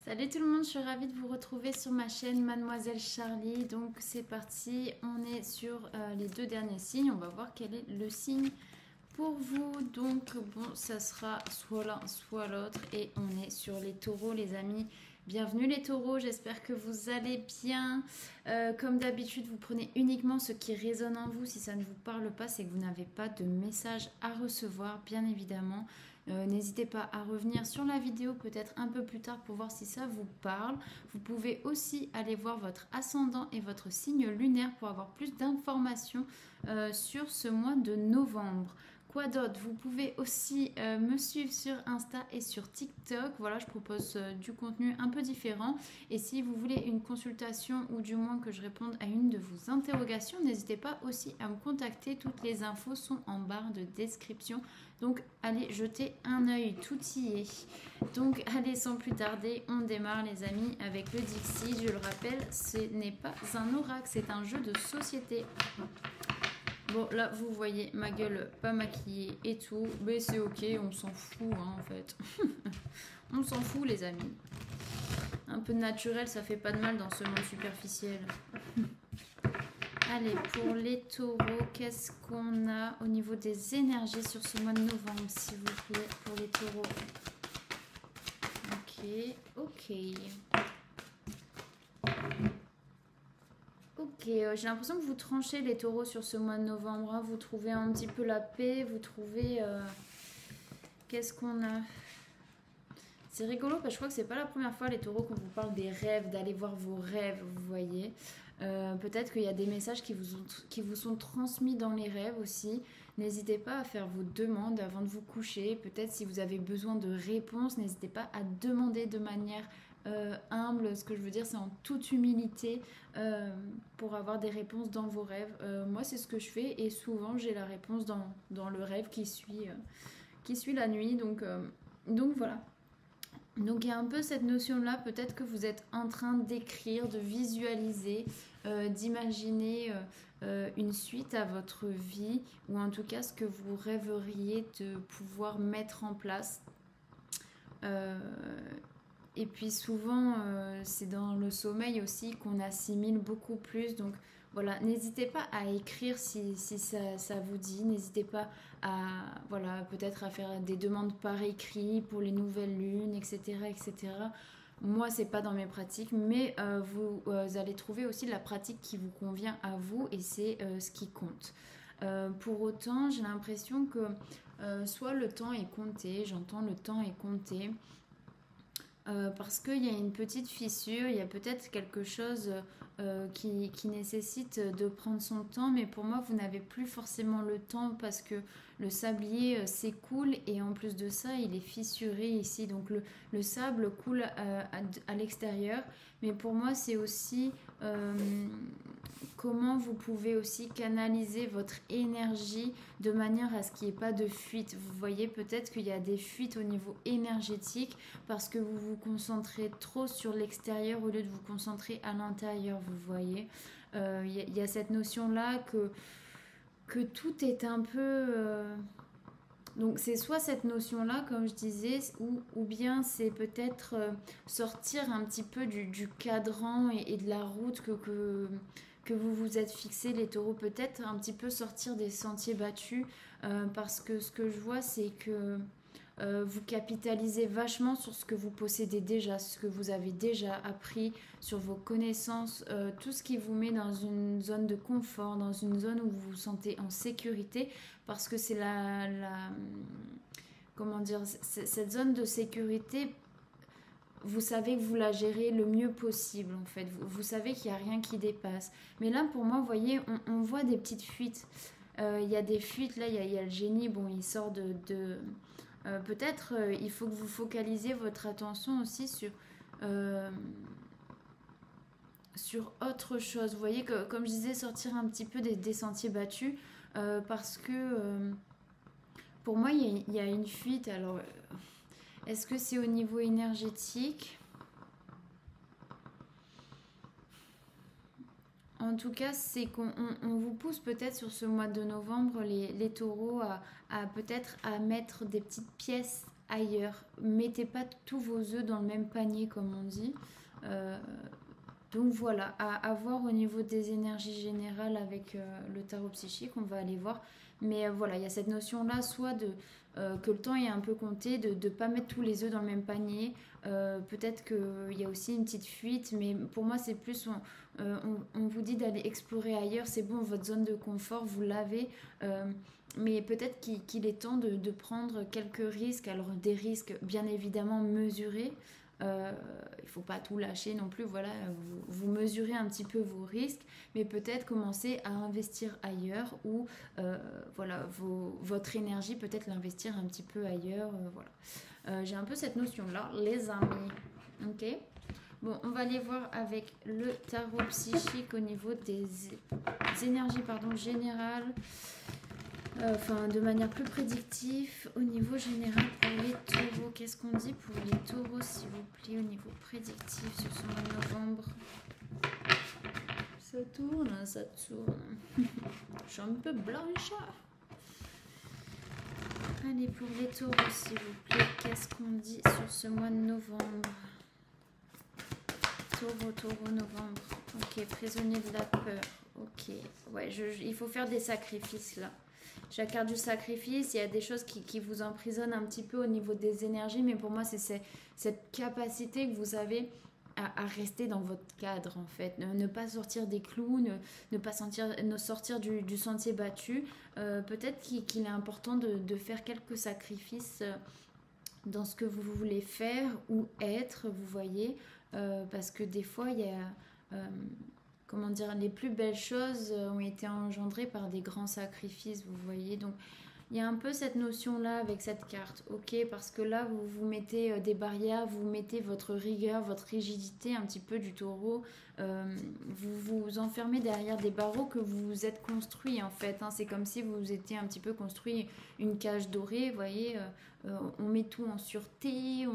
Salut tout le monde, je suis ravie de vous retrouver sur ma chaîne Mademoiselle Charlie. Donc c'est parti, on est sur les deux derniers signes. On va voir quel est le signe pour vous. Donc bon, ça sera soit l'un soit l'autre. Et on est sur les taureaux les amis. Bienvenue les taureaux, j'espère que vous allez bien. Comme d'habitude, vous prenez uniquement ce qui résonne en vous. Si ça ne vous parle pas, c'est que vous n'avez pas de message à recevoir, bien évidemment. N'hésitez pas à revenir sur la vidéo peut-être un peu plus tard pour voir si ça vous parle. Vous pouvez aussi aller voir votre ascendant et votre signe lunaire pour avoir plus d'informations sur ce mois de novembre. Quoi d'autre? Vous pouvez aussi me suivre sur Insta et sur TikTok. Voilà, je propose du contenu un peu différent. Et si vous voulez une consultation ou du moins que je réponde à une de vos interrogations, n'hésitez pas aussi à me contacter. Toutes les infos sont en barre de description. Donc, allez jeter un œil, tout y est. Donc, allez, sans plus tarder, on démarre les amis avec le Dixit. Je le rappelle, ce n'est pas un oracle, c'est un jeu de société. Bon, là, vous voyez ma gueule pas maquillée et tout. Mais c'est ok, on s'en fout, hein, en fait. On s'en fout, les amis. Un peu de naturel, ça fait pas de mal dans ce monde superficiel. Allez, pour les taureaux, qu'est-ce qu'on a au niveau des énergies sur ce mois de novembre, s'il vous plaît, pour les taureaux? Ok. Ok, j'ai l'impression que vous tranchez les taureaux sur ce mois de novembre. Hein. Vous trouvez un petit peu la paix, vous trouvez... Qu'est-ce qu'on a? C'est rigolo parce que je crois que c'est pas la première fois les taureaux qu'on vous parle des rêves, d'aller voir vos rêves, vous voyez. Peut-être qu'il y a des messages qui vous sont transmis dans les rêves aussi. N'hésitez pas à faire vos demandes avant de vous coucher. Peut-être si vous avez besoin de réponses, n'hésitez pas à demander de manière humble. Ce que je veux dire, c'est en toute humilité pour avoir des réponses dans vos rêves. Moi, c'est ce que je fais et souvent, j'ai la réponse dans le rêve qui suit la nuit. Donc voilà. Donc il y a un peu cette notion-là, peut-être que vous êtes en train d'écrire, de visualiser, d'imaginer une suite à votre vie, ou en tout cas ce que vous rêveriez de pouvoir mettre en place. Et puis souvent, c'est dans le sommeil aussi qu'on assimile beaucoup plus. Donc voilà, n'hésitez pas à écrire si ça vous dit. N'hésitez pas à, voilà, peut-être à faire des demandes par écrit pour les nouvelles lunes, etc. etc. Moi, c'est pas dans mes pratiques, mais vous allez trouver aussi la pratique qui vous convient à vous et c'est ce qui compte. Pour autant, j'ai l'impression que soit le temps est compté, j'entends le temps est compté, parce qu'il y a une petite fissure, il y a peut-être quelque chose qui nécessite de prendre son temps, mais pour moi vous n'avez plus forcément le temps parce que le sablier s'écoule et en plus de ça il est fissuré ici, donc le sable coule à l'extérieur, mais pour moi c'est aussi comment vous pouvez aussi canaliser votre énergie de manière à ce qu'il n'y ait pas de fuite. Vous voyez peut-être qu'il y a des fuites au niveau énergétique parce que vous vous concentrez trop sur l'extérieur au lieu de vous concentrer à l'intérieur, vous voyez. Y a cette notion-là que tout est un peu... Donc c'est soit cette notion-là, comme je disais, ou bien c'est peut-être sortir un petit peu du cadran et de la route que vous vous êtes fixé, les taureaux, peut-être un petit peu sortir des sentiers battus, parce que ce que je vois, c'est que vous capitalisez vachement sur ce que vous possédez déjà, ce que vous avez déjà appris, sur vos connaissances, tout ce qui vous met dans une zone de confort, dans une zone où vous vous sentez en sécurité, parce que c'est comment dire, cette zone de sécurité, vous savez que vous la gérez le mieux possible en fait, vous savez qu'il n'y a rien qui dépasse. Mais là pour moi, vous voyez, on voit des petites fuites. Il y a des fuites, là il y a le génie, bon il sort de peut-être il faut que vous focalisiez votre attention aussi sur autre chose. Vous voyez que, comme je disais, sortir un petit peu des sentiers battus, parce que pour moi il y a une fuite. Alors est-ce que c'est au niveau énergétique? En tout cas, c'est qu'on vous pousse peut-être sur ce mois de novembre, les taureaux, à peut-être à mettre des petites pièces ailleurs. Mettez pas tous vos œufs dans le même panier, comme on dit. Donc voilà, à voir au niveau des énergies générales avec le tarot psychique, on va aller voir. Mais voilà, il y a cette notion-là, soit que le temps est un peu compté, de ne pas mettre tous les œufs dans le même panier. Peut-être qu'il y a aussi une petite fuite, mais pour moi, c'est plus, on vous dit d'aller explorer ailleurs. C'est bon, votre zone de confort, vous l'avez. Mais peut-être qu'il est temps de prendre quelques risques. Alors des risques bien évidemment mesurés. Il ne faut pas tout lâcher non plus, voilà, vous mesurez un petit peu vos risques, mais peut-être commencer à investir ailleurs ou voilà, votre énergie, peut-être l'investir un petit peu ailleurs, voilà. J'ai un peu cette notion-là, les amis, ok. Bon, on va aller voir avec le tarot psychique au niveau des énergies générales. Enfin, de manière plus prédictive au niveau général pour les taureaux. Qu'est-ce qu'on dit pour les taureaux, s'il vous plaît, au niveau prédictif sur ce mois de novembre? Ça tourne, ça tourne. Je suis un peu blanche. Allez, pour les taureaux, s'il vous plaît, qu'est-ce qu'on dit sur ce mois de novembre? Taureau, novembre. Ok, prisonnier de la peur. Ok, ouais, il faut faire des sacrifices là. J'ai la carte du sacrifice, il y a des choses qui vous emprisonnent un petit peu au niveau des énergies, mais pour moi, c'est cette capacité que vous avez à rester dans votre cadre, en fait. Ne pas sortir des clous, ne pas sortir du sentier battu. Peut-être qu'il est important de faire quelques sacrifices dans ce que vous voulez faire ou être, vous voyez, parce que des fois, il y a... comment dire, les plus belles choses ont été engendrées par des grands sacrifices, vous voyez. Donc, il y a un peu cette notion-là avec cette carte, ok, parce que là, vous mettez des barrières, vous mettez votre rigueur, votre rigidité un petit peu du taureau, vous vous enfermez derrière des barreaux que vous vous êtes construits, en fait. Hein. C'est comme si vous étiez un petit peu construit une cage dorée, vous voyez, on met tout en sûreté,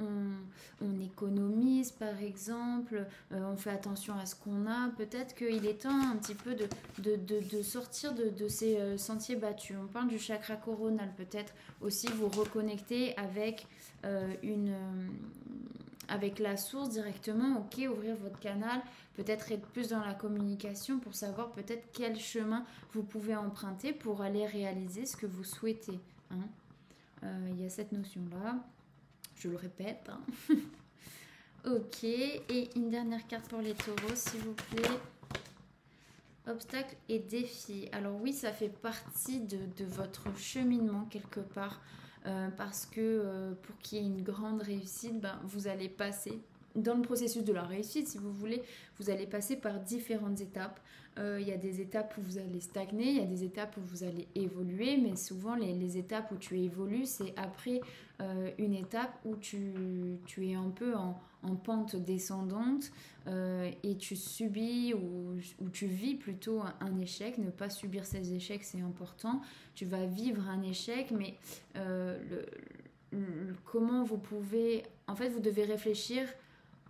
on économise, par exemple, on fait attention à ce qu'on a. Peut-être qu'il est temps un petit peu de sortir de ces sentiers battus. On parle du chakra coronal, peut-être aussi vous reconnecter avec avec la source directement, ok, ouvrir votre canal, peut-être être plus dans la communication pour savoir peut-être quel chemin vous pouvez emprunter pour aller réaliser ce que vous souhaitez. Hein. Y a cette notion-là, je le répète. Hein. Ok, et une dernière carte pour les taureaux, s'il vous plaît. Obstacles et défis. Alors oui, ça fait partie de votre cheminement quelque part. Parce que pour qu'il y ait une grande réussite, vous allez passer dans le processus de la réussite, si vous voulez, vous allez passer par différentes étapes. Il y a des étapes où vous allez stagner, il y a des étapes où vous allez évoluer, mais souvent les étapes où tu évolues, c'est après une étape où tu es un peu en pente descendante et tu subis ou tu vis plutôt un échec. Ne pas subir ces échecs, c'est important. Tu vas vivre un échec, mais comment vous pouvez... En fait, vous devez réfléchir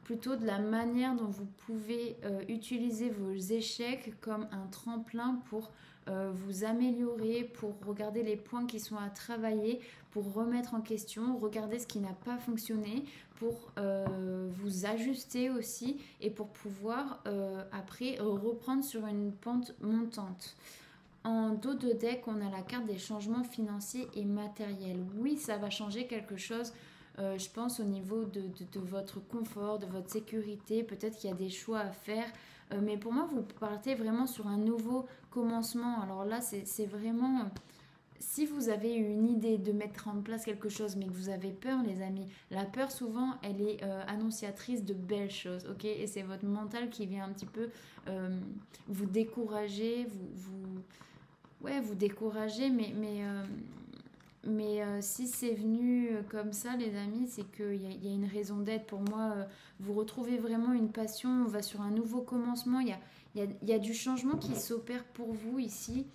plutôt de la manière dont vous pouvez utiliser vos échecs comme un tremplin pour vous améliorer, pour regarder les points qui sont à travailler, pour remettre en question, regarder ce qui n'a pas fonctionné, pour vous ajuster aussi et pour pouvoir après reprendre sur une pente montante. En dos de deck, on a la carte des changements financiers et matériels. Oui, ça va changer quelque chose. Je pense au niveau de votre confort, de votre sécurité, peut-être qu'il y a des choix à faire, mais pour moi vous partez vraiment sur un nouveau commencement. Alors là c'est vraiment, si vous avez une idée de mettre en place quelque chose mais que vous avez peur les amis, la peur souvent elle est annonciatrice de belles choses, ok, et c'est votre mental qui vient un petit peu vous décourager, vous décourager, mais si c'est venu comme ça, les amis, c'est qu'il y a une raison d'être. Pour moi, vous retrouvez vraiment une passion, on va sur un nouveau commencement, il y a du changement qui s'opère pour vous ici.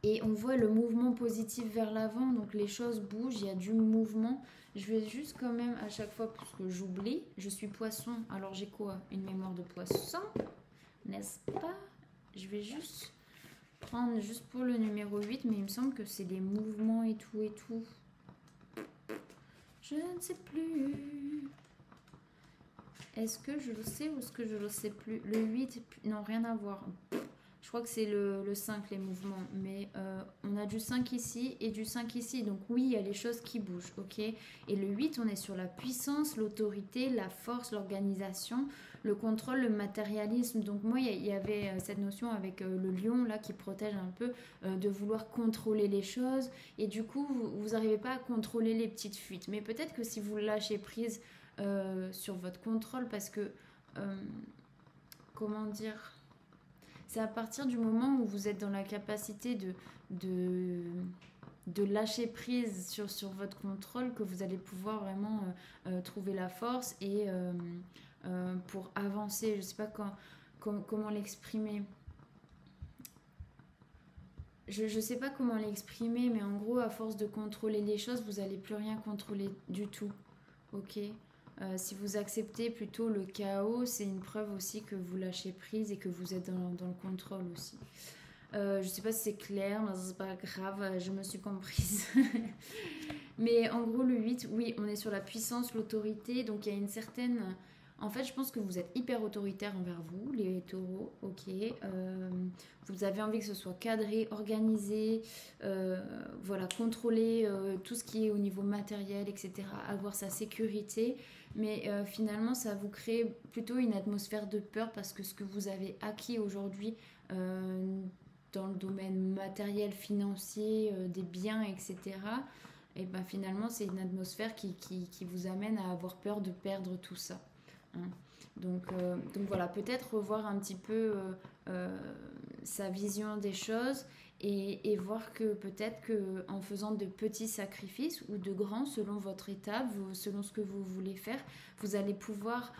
Et on voit le mouvement positif vers l'avant, donc les choses bougent, il y a du mouvement. Je vais juste quand même à chaque fois, parce que j'oublie, je suis poisson, alors j'ai quoi? Une mémoire de poisson, n'est-ce pas? Je vais juste... prendre juste pour le numéro 8, mais il me semble que c'est des mouvements et tout. Je ne sais plus. Est-ce que je le sais ou est-ce que je le sais plus? Le 8, non, rien à voir. Je crois que c'est le 5, les mouvements. Mais on a du 5 ici et du 5 ici. Donc oui, il y a les choses qui bougent, ok? Et le 8, on est sur la puissance, l'autorité, la force, l'organisation, le contrôle, le matérialisme. Donc moi, il y avait cette notion avec le lion, là, qui protège un peu, de vouloir contrôler les choses. Et du coup, vous n'arrivez pas à contrôler les petites fuites. Mais peut-être que si vous lâchez prise sur votre contrôle, parce que... comment dire? C'est à partir du moment où vous êtes dans la capacité de lâcher prise sur votre contrôle que vous allez pouvoir vraiment trouver la force et pour avancer. Je ne sais pas comment l'exprimer. Je ne sais pas comment l'exprimer, mais en gros, à force de contrôler les choses, vous n'allez plus rien contrôler du tout. Ok? Si vous acceptez plutôt le chaos, c'est une preuve aussi que vous lâchez prise et que vous êtes dans le contrôle aussi. Je ne sais pas si c'est clair, mais c'est pas grave, je me suis comprise. Mais en gros, le 8, oui, on est sur la puissance, l'autorité, donc il y a une certaine... En fait, je pense que vous êtes hyper autoritaire envers vous, les taureaux, ok. Vous avez envie que ce soit cadré, organisé, voilà, contrôler tout ce qui est au niveau matériel, etc. Avoir sa sécurité. Mais finalement, ça vous crée plutôt une atmosphère de peur parce que ce que vous avez acquis aujourd'hui dans le domaine matériel, financier, des biens, etc., et ben finalement, c'est une atmosphère qui vous amène à avoir peur de perdre tout ça. Hein. Donc voilà, peut-être revoir un petit peu sa vision des choses et voir que peut-être qu'en faisant de petits sacrifices ou de grands selon votre étape, selon ce que vous voulez faire, vous allez pouvoir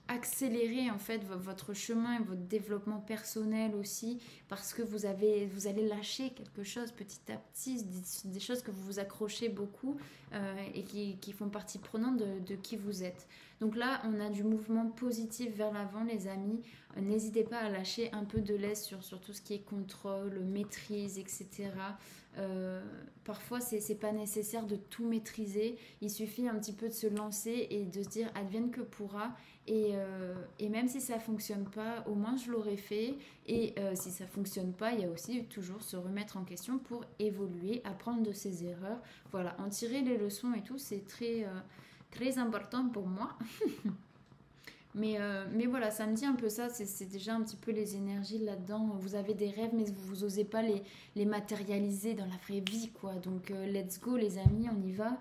accélérer en fait votre chemin et votre développement personnel aussi parce que vous allez lâcher quelque chose petit à petit, des choses que vous vous accrochez beaucoup et qui font partie prenante de qui vous êtes. Donc là, on a du mouvement positif vers l'avant, les amis. N'hésitez pas à lâcher un peu de laisse sur tout ce qui est contrôle, maîtrise, etc. Parfois, c'est pas nécessaire de tout maîtriser. Il suffit un petit peu de se lancer et de se dire advienne que pourra. Et même si ça fonctionne pas, au moins je l'aurais fait. Et si ça fonctionne pas, il y a aussi toujours se remettre en question pour évoluer, apprendre de ses erreurs. Voilà, en tirer les leçons et tout, c'est très important pour moi. Mais voilà, ça me dit un peu ça, c'est déjà un petit peu les énergies là-dedans. Vous avez des rêves, mais vous n'osez pas les matérialiser dans la vraie vie, quoi. Donc, let's go, les amis, on y va.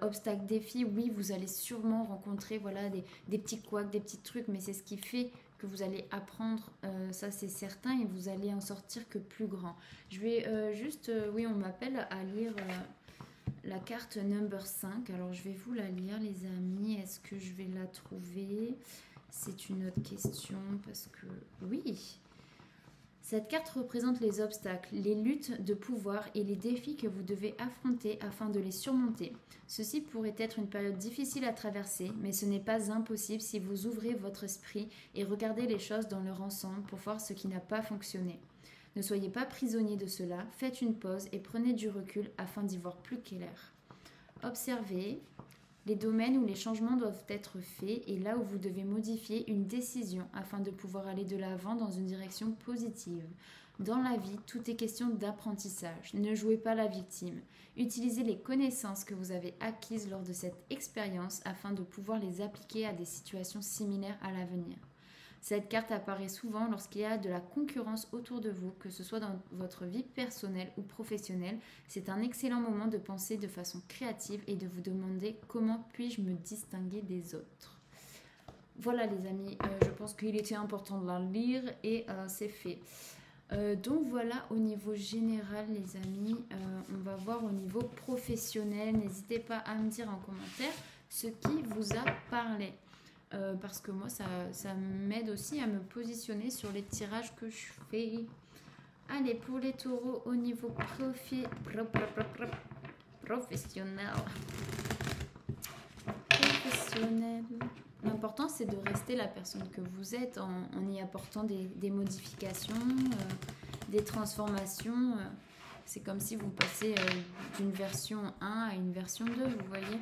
Obstacle, défi, oui, vous allez sûrement rencontrer voilà, des petits couacs, des petits trucs, mais c'est ce qui fait que vous allez apprendre, ça c'est certain, et vous allez en sortir que plus grand. Je vais juste, oui, on m'appelle à lire... la carte number 5, alors je vais vous la lire les amis, est-ce que je vais la trouver? C'est une autre question parce que oui, cette carte représente les obstacles, les luttes de pouvoir et les défis que vous devez affronter afin de les surmonter. Ceci pourrait être une période difficile à traverser, mais ce n'est pas impossible si vous ouvrez votre esprit et regardez les choses dans leur ensemble pour voir ce qui n'a pas fonctionné. Ne soyez pas prisonnier de cela, faites une pause et prenez du recul afin d'y voir plus clair. Observez les domaines où les changements doivent être faits et là où vous devez modifier une décision afin de pouvoir aller de l'avant dans une direction positive. Dans la vie, tout est question d'apprentissage. Ne jouez pas la victime. Utilisez les connaissances que vous avez acquises lors de cette expérience afin de pouvoir les appliquer à des situations similaires à l'avenir. Cette carte apparaît souvent lorsqu'il y a de la concurrence autour de vous, que ce soit dans votre vie personnelle ou professionnelle. C'est un excellent moment de penser de façon créative et de vous demander comment puis-je me distinguer des autres. Voilà les amis, je pense qu'il était important de la lire et c'est fait. Donc voilà au niveau général les amis, on va voir au niveau professionnel. N'hésitez pas à me dire en commentaire ce qui vous a parlé. Parce que moi ça m'aide aussi à me positionner sur les tirages que je fais. Allez, pour les taureaux au niveau professionnel. L'important c'est de rester la personne que vous êtes en y apportant des modifications, des transformations. C'est comme si vous passez d'une version 1 à une version 2, vous voyez.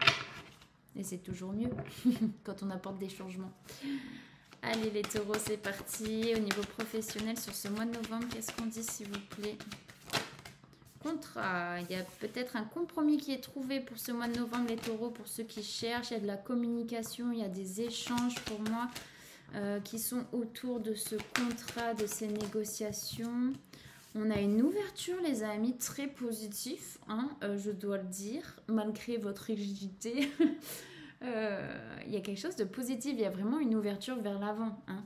Et c'est toujours mieux quand on apporte des changements. Allez les taureaux, c'est parti. Au niveau professionnel, sur ce mois de novembre, qu'est-ce qu'on dit s'il vous plaît? Contrat. Il y a peut-être un compromis qui est trouvé pour ce mois de novembre, les taureaux, pour ceux qui cherchent. Il y a de la communication, il y a des échanges pour moi qui sont autour de ce contrat, de ces négociations. On a une ouverture, les amis, très positif, hein, je dois le dire, malgré votre rigidité. Il y a quelque chose de positif, il y a vraiment une ouverture vers l'avant. Hein.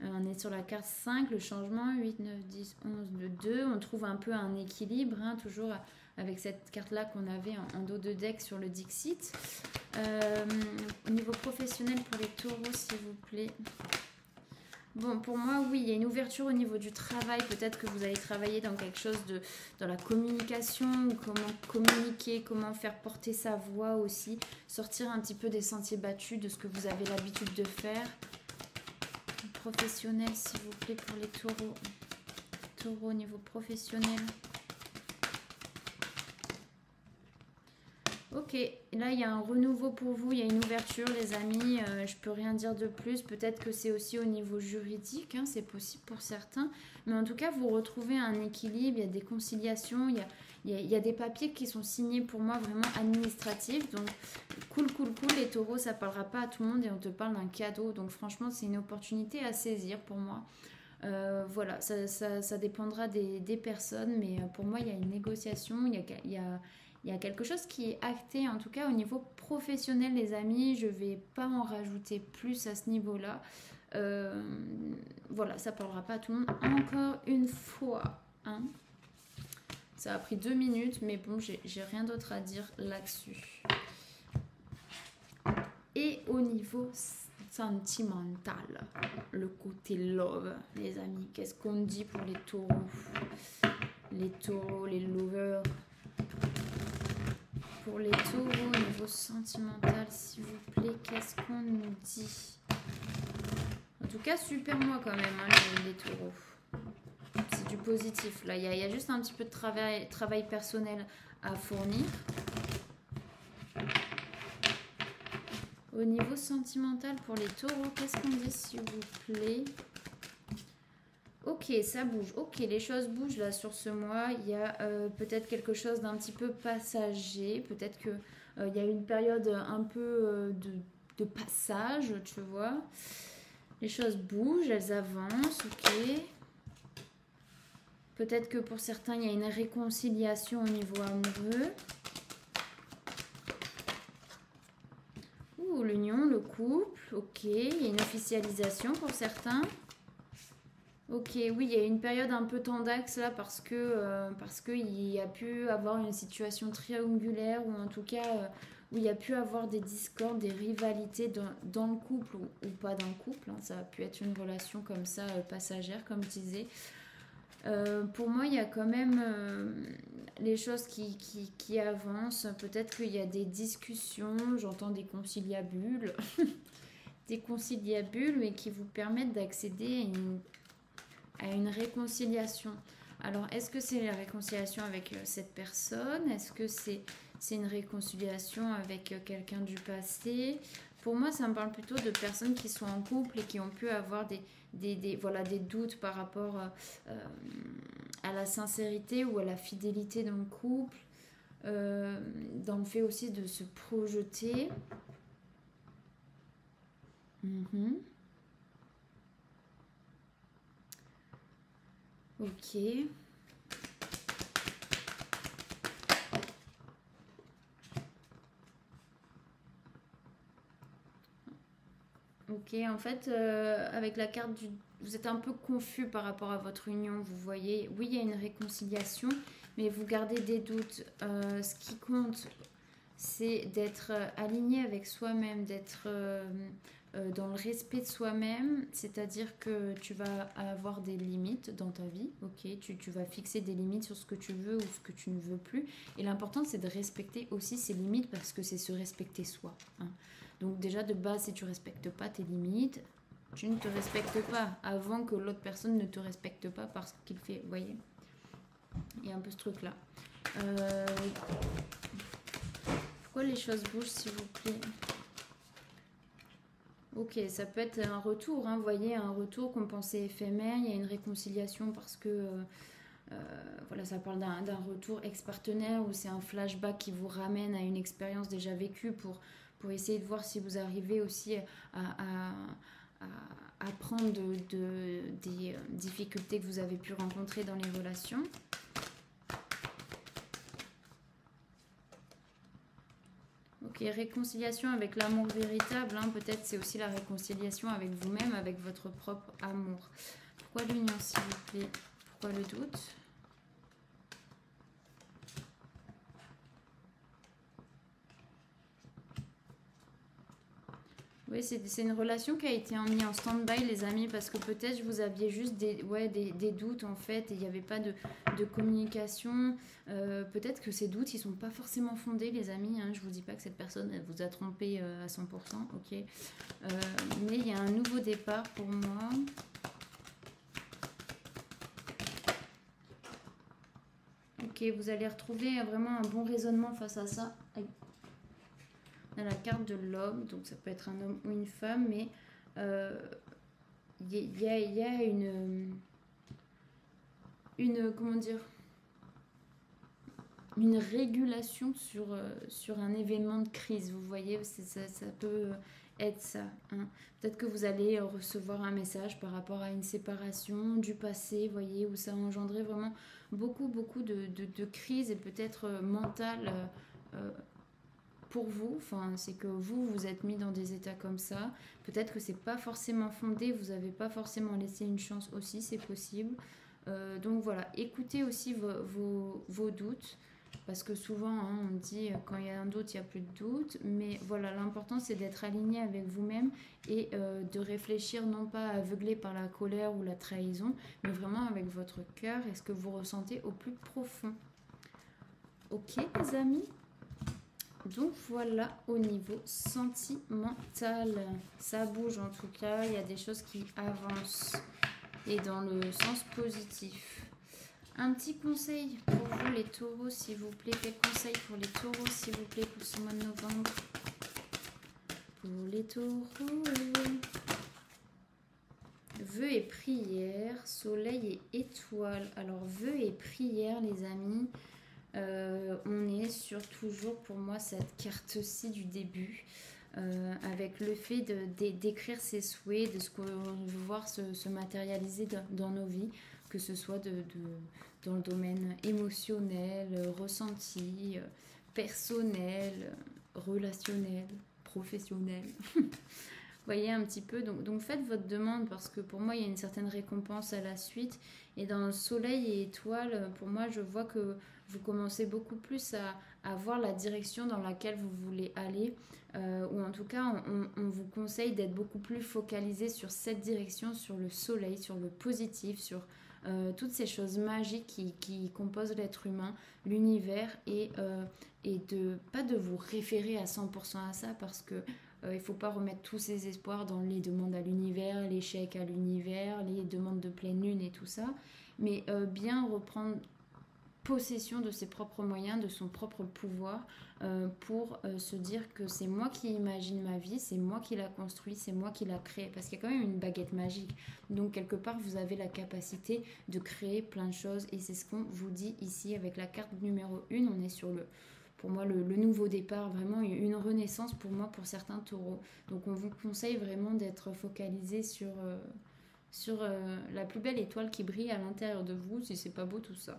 On est sur la carte 5, le changement, 8, 9, 10, 11, de 2. On trouve un peu un équilibre, hein, toujours avec cette carte-là qu'on avait en dos de deck sur le Dixit. Au niveau professionnel pour les taureaux, s'il vous plaît. Bon, pour moi, oui, il y a une ouverture au niveau du travail. Peut-être que vous allez travailler dans quelque chose dans la communication, comment communiquer, comment faire porter sa voix aussi. Sortir un petit peu des sentiers battus, de ce que vous avez l'habitude de faire. Professionnel, s'il vous plaît, pour les taureaux. Taureaux au niveau professionnel. Ok, là il y a un renouveau pour vous, il y a une ouverture les amis, je peux rien dire de plus, peut-être que c'est aussi au niveau juridique, hein, c'est possible pour certains, mais en tout cas vous retrouvez un équilibre, il y a des conciliations, il y a des papiers qui sont signés pour moi vraiment administratifs, donc cool, les taureaux, ça parlera pas à tout le monde et on te parle d'un cadeau, donc franchement c'est une opportunité à saisir pour moi. Voilà, ça dépendra des personnes, mais pour moi il y a une négociation, il y a quelque chose qui est acté, en tout cas au niveau professionnel, les amis. Je ne vais pas en rajouter plus à ce niveau-là. Voilà, ça ne parlera pas à tout le monde. Encore une fois, hein. Ça a pris 2 minutes, mais bon, j'ai rien d'autre à dire là-dessus. Et au niveau sentimental, le côté love, les amis, qu'est-ce qu'on dit pour les taureaux? Les taureaux, les lovers. Pour les taureaux, au niveau sentimental, s'il vous plaît, qu'est-ce qu'on nous dit? En tout cas, super mois quand même, hein, les taureaux. C'est du positif. Là, il y a juste un petit peu de travail personnel à fournir. Au niveau sentimental, pour les taureaux, qu'est-ce qu'on dit, s'il vous plaît? Ok, ça bouge. Ok, les choses bougent là sur ce mois. Il y a peut-être quelque chose d'un petit peu passager. Peut-être qu'il y a une période un peu de passage, tu vois. Les choses bougent, elles avancent, ok. Peut-être que pour certains, il y a une réconciliation au niveau amoureux. Ouh, l'union, le couple, ok. Il y a une officialisation pour certains. Ok, oui, il y a une période un peu tendax là parce qu'il y a pu avoir une situation triangulaire ou en tout cas où il y a pu avoir des discordes, des rivalités dans le couple ou pas dans le couple. Hein. Ça a pu être une relation comme ça, passagère, comme je disais. Pour moi, il y a quand même les choses qui avancent. Peut-être qu'il y a des discussions, j'entends des conciliabules, des conciliabules, mais qui vous permettent d'accéder à une réconciliation. Alors, est-ce que c'est la réconciliation avec cette personne? Est-ce que c'est une réconciliation avec quelqu'un du passé? Pour moi, ça me parle plutôt de personnes qui sont en couple et qui ont pu avoir des doutes par rapport à la sincérité ou à la fidélité dans le couple, dans le fait aussi de se projeter. Ok. Ok, en fait, avec la carte vous êtes un peu confus par rapport à votre union, vous voyez. Oui, il y a une réconciliation, mais vous gardez des doutes. Ce qui compte, c'est d'être aligné avec soi-même, d'être dans le respect de soi-même, c'est-à-dire que tu vas avoir des limites dans ta vie, ok, tu vas fixer des limites sur ce que tu veux ou ce que tu ne veux plus, et l'important c'est de respecter aussi ces limites parce que c'est se respecter soi, hein. Donc déjà de base, si tu ne respectes pas tes limites, tu ne te respectes pas avant que l'autre personne ne te respecte pas parce qu'il fait, vous voyez. Il y a un peu ce truc-là. Pourquoi les choses bougent, s'il vous plaît? Ok, ça peut être un retour, hein, vous voyez, un retour qu'on pensait éphémère. Il y a une réconciliation parce que voilà, ça parle d'un retour ex-partenaire ou c'est un flashback qui vous ramène à une expérience déjà vécue pour essayer de voir si vous arrivez aussi à apprendre des difficultés que vous avez pu rencontrer dans les relations. Ok, réconciliation avec l'amour véritable, hein, peut-être c'est aussi la réconciliation avec vous-même, avec votre propre amour. Pourquoi l'union, s'il vous plaît? Pourquoi le doute? Oui, c'est une relation qui a été mise en stand-by, les amis, parce que peut-être vous aviez juste des doutes, en fait, et il n'y avait pas de communication. Peut-être que ces doutes, ils ne sont pas forcément fondés, les amis. Hein. Je ne vous dis pas que cette personne elle vous a trompé à 100%, ok. Mais il y a un nouveau départ pour moi. Ok, vous allez retrouver vraiment un bon raisonnement face à ça. On a la carte de l'homme, donc ça peut être un homme ou une femme, mais il y a comment dire, une régulation sur un événement de crise. Vous voyez, ça peut être ça. Hein. Peut-être que vous allez recevoir un message par rapport à une séparation du passé, vous voyez, où ça a engendré vraiment beaucoup de crises et peut-être mentales. Pour vous, enfin, c'est que vous êtes mis dans des états comme ça. Peut-être que c'est pas forcément fondé, vous n'avez pas forcément laissé une chance aussi, c'est possible. Donc voilà, écoutez aussi vos doutes, parce que souvent, hein, on dit quand il y a un doute, il n'y a plus de doute. Mais voilà, l'important c'est d'être aligné avec vous-même et de réfléchir non pas aveuglé par la colère ou la trahison, mais vraiment avec votre cœur et ce que vous ressentez au plus profond. Ok, les amis? Donc voilà, au niveau sentimental, ça bouge en tout cas, il y a des choses qui avancent et dans le sens positif. Un petit conseil pour vous les taureaux, s'il vous plaît. Quel conseil pour les taureaux, s'il vous plaît, pour ce mois de novembre? Pour les taureaux. Vœux et prières, soleil et étoiles. Alors, vœux et prières, les amis. On est sur toujours pour moi cette carte-ci du début avec le fait d'écrire ses souhaits, de ce qu'on veut voir se matérialiser dans nos vies, que ce soit dans le domaine émotionnel, ressenti, personnel, relationnel, professionnel. Vous voyez un petit peu, donc faites votre demande parce que pour moi il y a une certaine récompense à la suite. Et dans soleil et étoile, pour moi je vois que vous commencez beaucoup plus à voir la direction dans laquelle vous voulez aller. Ou en tout cas on vous conseille d'être beaucoup plus focalisé sur cette direction, sur le soleil, sur le positif, sur toutes ces choses magiques qui composent l'être humain, l'univers, et pas de vous référer à 100% à ça parce que il ne faut pas remettre tous ses espoirs dans les demandes à l'univers, l'échec à l'univers, les demandes de pleine lune et tout ça, mais bien reprendre possession de ses propres moyens, de son propre pouvoir, pour se dire que c'est moi qui imagine ma vie, c'est moi qui la construit, c'est moi qui la crée, parce qu'il y a quand même une baguette magique. Donc quelque part, vous avez la capacité de créer plein de choses, et c'est ce qu'on vous dit ici avec la carte numéro 1. On est sur pour moi, le nouveau départ, vraiment une renaissance pour moi, pour certains taureaux. Donc on vous conseille vraiment d'être focalisé sur la plus belle étoile qui brille à l'intérieur de vous, si c'est pas beau tout ça.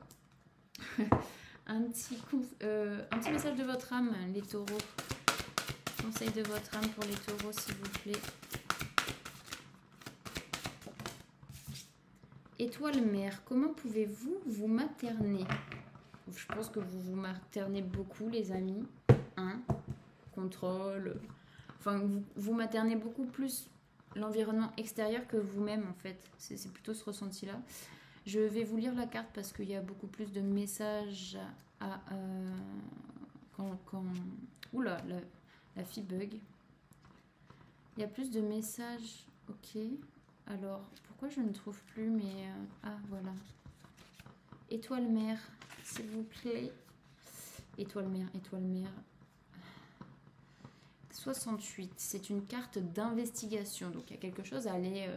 un petit message de votre âme, les taureaux. Conseil de votre âme pour les taureaux, s'il vous plaît. Étoile mère, comment pouvez-vous vous materner? Je pense que vous vous maternez beaucoup, les amis. Hein? Contrôle. Enfin, vous maternez beaucoup plus l'environnement extérieur que vous-même, en fait. C'est plutôt ce ressenti-là. Je vais vous lire la carte parce qu'il y a beaucoup plus de messages Oula, la fille bug. Il y a plus de messages. Ok. Alors, pourquoi je ne trouve plus mais... Ah, voilà. étoile mère, s'il vous plaît. Étoile mère, étoile mère. 68, c'est une carte d'investigation. Donc, il y a quelque chose à aller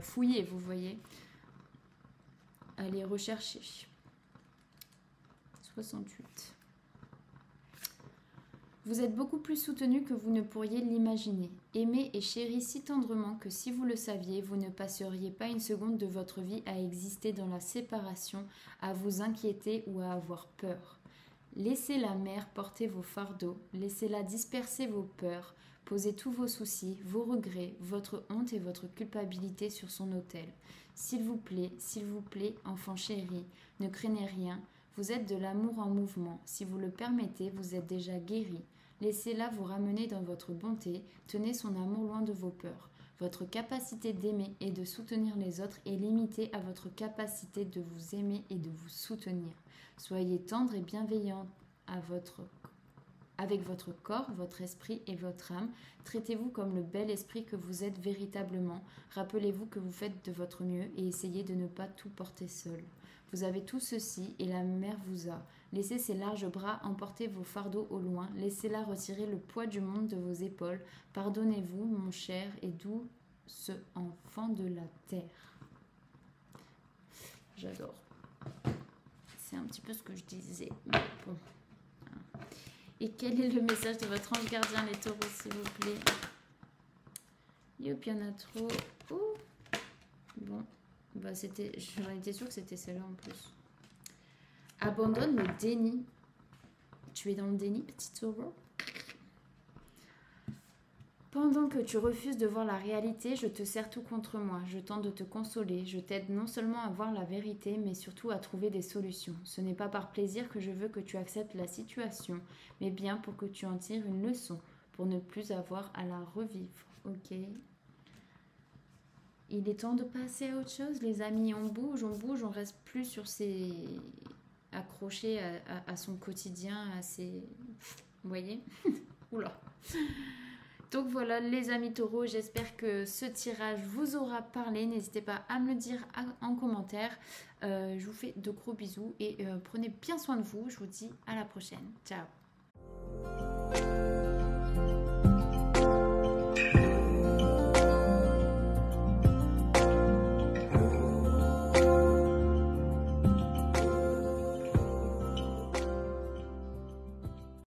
fouiller, vous voyez. Aller rechercher. 68. Vous êtes beaucoup plus soutenu que vous ne pourriez l'imaginer. Aimé et chéri si tendrement que si vous le saviez, vous ne passeriez pas une seconde de votre vie à exister dans la séparation, à vous inquiéter ou à avoir peur. Laissez la mer porter vos fardeaux, laissez-la disperser vos peurs, posez tous vos soucis, vos regrets, votre honte et votre culpabilité sur son autel. S'il vous plaît, enfant chéri, ne craignez rien, vous êtes de l'amour en mouvement. Si vous le permettez, vous êtes déjà guéri. Laissez-la vous ramener dans votre bonté, tenez son amour loin de vos peurs. Votre capacité d'aimer et de soutenir les autres est limitée à votre capacité de vous aimer et de vous soutenir. Soyez tendre et bienveillant avec votre corps, votre esprit et votre âme. Traitez-vous comme le bel esprit que vous êtes véritablement. Rappelez-vous que vous faites de votre mieux et essayez de ne pas tout porter seul. Vous avez tout ceci et la mère vous a. Laissez ses larges bras emporter vos fardeaux au loin. Laissez-la retirer le poids du monde de vos épaules. Pardonnez-vous, mon cher et doux enfant de la terre. J'adore. C'est un petit peu ce que je disais. Mais bon. Et quel est le message de votre ange gardien, les taureaux, s'il vous plaît? Youp, il y en a trop. Ouh. Bon. Bah j'en étais sûre que c'était celle-là en plus. Abandonne le déni. Tu es dans le déni, petit taureau? Pendant que tu refuses de voir la réalité, je te serre tout contre moi. Je tente de te consoler. Je t'aide non seulement à voir la vérité, mais surtout à trouver des solutions. Ce n'est pas par plaisir que je veux que tu acceptes la situation, mais bien pour que tu en tires une leçon, pour ne plus avoir à la revivre. Ok. Il est temps de passer à autre chose, les amis. On bouge, on reste plus sur ces... accroché à son quotidien, à ses... Vous voyez? Oula. Donc voilà, les amis taureaux, j'espère que ce tirage vous aura parlé. N'hésitez pas à me le dire en commentaire. Je vous fais de gros bisous et prenez bien soin de vous. Je vous dis à la prochaine. Ciao.